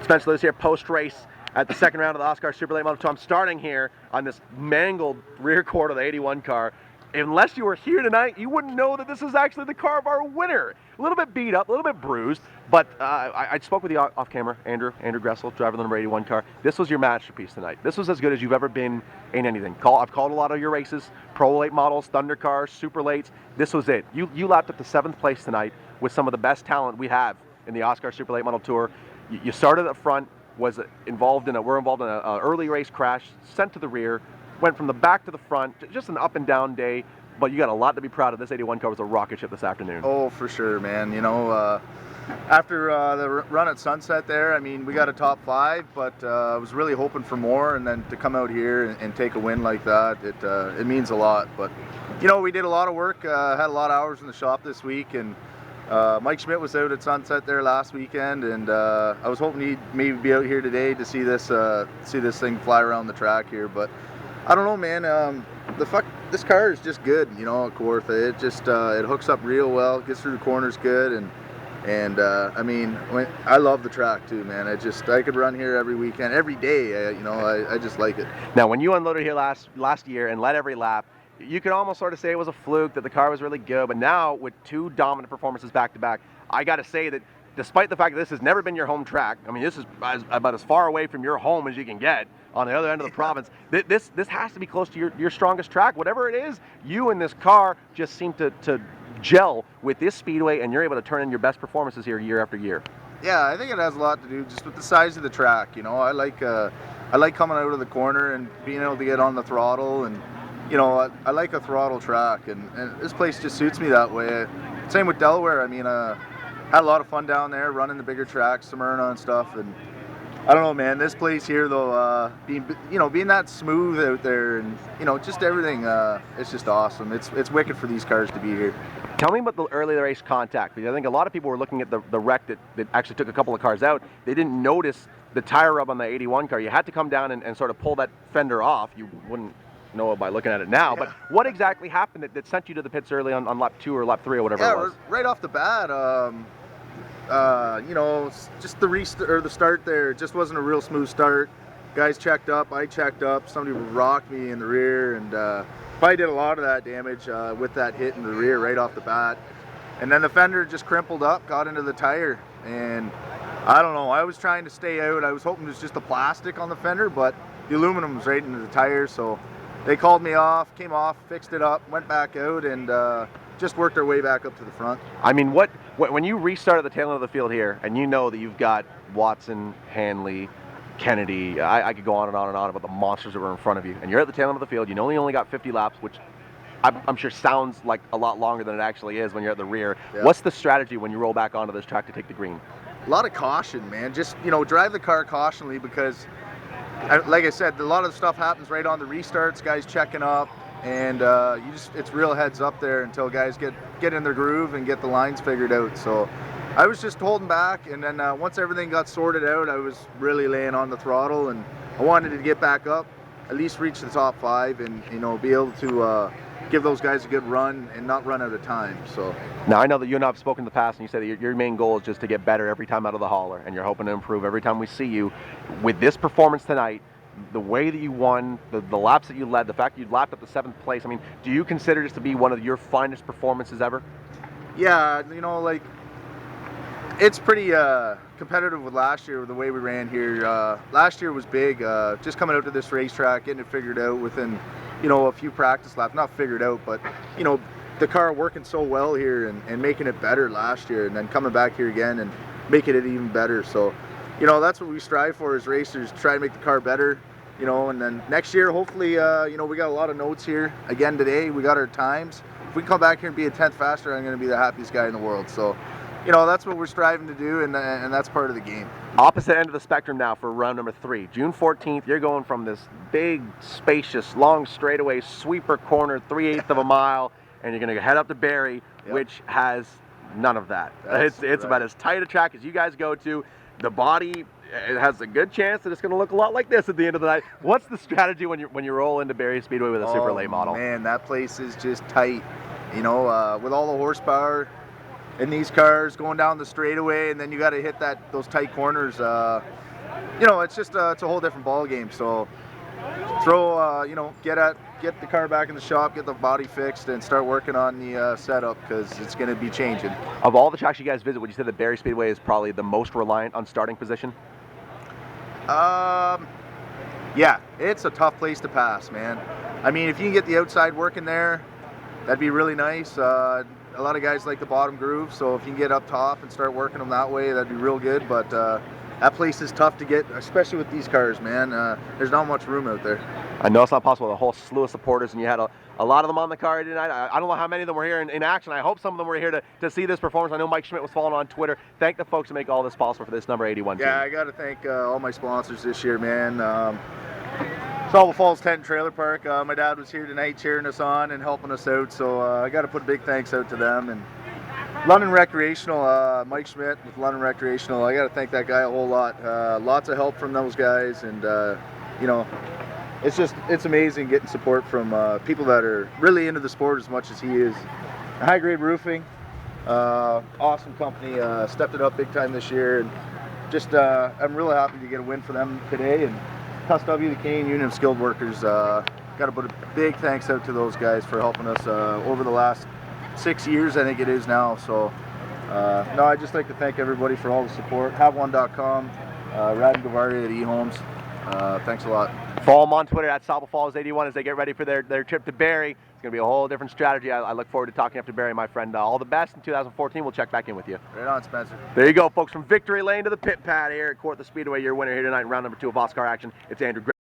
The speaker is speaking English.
Spencer Lewis here, post-race at the second round of the OSCAAR Super Late Model 2. I'm starting here on this mangled rear quarter of the 81 car. Unless you were here tonight, you wouldn't know that this is actually the car of our winner. A little bit beat up, a little bit bruised, but I spoke with you off camera, Andrew Gresel, driver of the number 81 car. This was your masterpiece tonight. This was as good as you've ever been in anything. I've called a lot of your races, Pro Late models, Thunder cars, Super Lates. This was it. You lapped up to 7th place tonight with some of the best talent we have in the OSCAAR Super Late Model Tour. You started up front, were involved in an early race crash, sent to the rear, went from the back to the front, just an up and down day, but you got a lot to be proud of. This 81 car was a rocket ship this afternoon. Oh, for sure, man. You know, after the run at Sunset there, I mean, we got a top 5, but I was really hoping for more, and then to come out here and take a win like that, it means a lot. But, you know, we did a lot of work, had a lot of hours in the shop this week, and Mike Schmidt was out at Sunset there last weekend, and I was hoping he'd maybe be out here today to see this thing fly around the track here. But I don't know, man. This car is just good, you know, at Kawartha. It just it hooks up real well, gets through the corners good, and I mean, I love the track too, man. I could run here every weekend, every day. You know, I just like it. Now, when you unloaded here last year and led every lap, you could almost sort of say it was a fluke, that the car was really good. But now, with 2 dominant performances back to back, I got to say that despite the fact that this has never been your home track, I mean, this is about as far away from your home as you can get on the other end of the province. This has to be close to your strongest track. Whatever it is, you and this car just seem to gel with this speedway, and you're able to turn in your best performances here year after year. Yeah, I think it has a lot to do just with the size of the track. You know, I like coming out of the corner and being able to get on the throttle, and you know, I like a throttle track, and this place just suits me that way. Same with Delaware. I mean, had a lot of fun down there running the bigger tracks, Smyrna and stuff, and I don't know, man. This place here, though, being that smooth out there, and you know, just everything, it's just awesome. It's wicked for these cars to be here. Tell me about the early race contact, because I think a lot of people were looking at the wreck that actually took a couple of cars out. They didn't notice the tire rub on the 81 car. You had to come down and sort of pull that fender off. You wouldn't know it by looking at it now, yeah. But what exactly happened that sent you to the pits early on lap 2 or lap 3 or whatever it was? Right off the bat, you know, just the start there, it just wasn't a real smooth start. Guys checked up, I checked up, somebody rocked me in the rear, and probably did a lot of that damage with that hit in the rear right off the bat. And then the fender just crimpled up, got into the tire, and I don't know, I was trying to stay out. I was hoping it was just the plastic on the fender, but the aluminum was right into the tire, so they called me off, came off, fixed it up, went back out, and just worked our way back up to the front. I mean, when you restart at the tail end of the field here, and you know that you've got Watson, Hanley, Kennedy, I could go on and on and on about the monsters that were in front of you, and you're at the tail end of the field, you only got 50 laps, which I'm sure sounds like a lot longer than it actually is when you're at the rear. Yeah. What's the strategy when you roll back onto this track to take the green? A lot of caution, man. Just, you know, drive the car cautionally, because like I said, a lot of the stuff happens right on the restarts, guys checking up, and it's real heads up there until guys get in their groove and get the lines figured out. So I was just holding back, and then once everything got sorted out, I was really laying on the throttle, and I wanted to get back up, at least reach the top 5, and you know, be able to give those guys a good run and not run out of time. So now, I know that you and I have spoken in the past, and you said that your main goal is just to get better every time out of the hauler, and you're hoping to improve every time we see you. With this performance tonight, the way that you won, the laps that you led, the fact that you lapped up to 7th place, I mean, do you consider this to be one of your finest performances ever? Yeah, you know, like, it's pretty competitive with last year, with the way we ran here. Last year was big, just coming out to this racetrack, getting it figured out within, you know, a few practice laps. Not figured out, but, you know, the car working so well here and making it better last year, and then coming back here again and making it even better. So, you know, that's what we strive for as racers, try to make the car better, you know, and then next year, hopefully, you know, we got a lot of notes here. Again today, we got our times. If we can come back here and be a 10th faster, I'm going to be the happiest guy in the world. So, you know, that's what we're striving to do, and that's part of the game. Opposite end of the spectrum now for round number 3. June 14th, you're going from this big, spacious, long straightaway sweeper corner, 3/8 of a mile, and you're going to head up to Barrie, yep, which has none of that. It's about as tight a track as you guys go to. The body, it has a good chance that it's going to look a lot like this at the end of the night. What's the strategy when you roll into Barrie Speedway with a super late model? Man, that place is just tight. You know, with all the horsepower in these cars going down the straightaway, and then you got to hit those tight corners. you know, it's just it's a whole different ball game. So throw, you know, get the car back in the shop, get the body fixed, and start working on the setup because it's going to be changing. Of all the tracks you guys visit, would you say that Barrie Speedway is probably the most reliant on starting position? Yeah, it's a tough place to pass, man. I mean, if you can get the outside working there, that'd be really nice. A lot of guys like the bottom groove, so if you can get up top and start working them that way, that'd be real good. But that place is tough to get, especially with these cars, man. There's not much room out there. I know it's not possible. A whole slew of supporters, and you had a lot of them on the car tonight. I don't know how many of them were here in action. I hope some of them were here to see this performance. I know Mike Schmidt was following on Twitter. Thank the folks who make all this possible for this number 81 team. Yeah, I got to thank all my sponsors this year, man. Sauble Falls Tent and Trailer Park. My dad was here tonight cheering us on and helping us out, so I got to put a big thanks out to them. And London Recreational, Mike Schmidt with London Recreational, I got to thank that guy a whole lot. Lots of help from those guys, and you know, it's amazing getting support from people that are really into the sport as much as he is. High Grade Roofing, awesome company, stepped it up big time this year, and just I'm really happy to get a win for them today. And CUSW, the Canadian Union of Skilled Workers, got to put a big thanks out to those guys for helping us over the last 6 years, I think it is now. So no, I'd just like to thank everybody for all the support. Have1.com, Rad and Gavari at eHomes. Thanks a lot. Follow them on Twitter at Sauble Falls 81 as they get ready for their trip to Barrie. It's going to be a whole different strategy. I look forward to talking after Barrie, my friend. All the best in 2014. We'll check back in with you. Right on, Spencer. There you go, folks. From Victory Lane to the pit pad here at Kawartha Speedway, your winner here tonight in round number 2 of OSCAAR action. It's Andrew Gresel.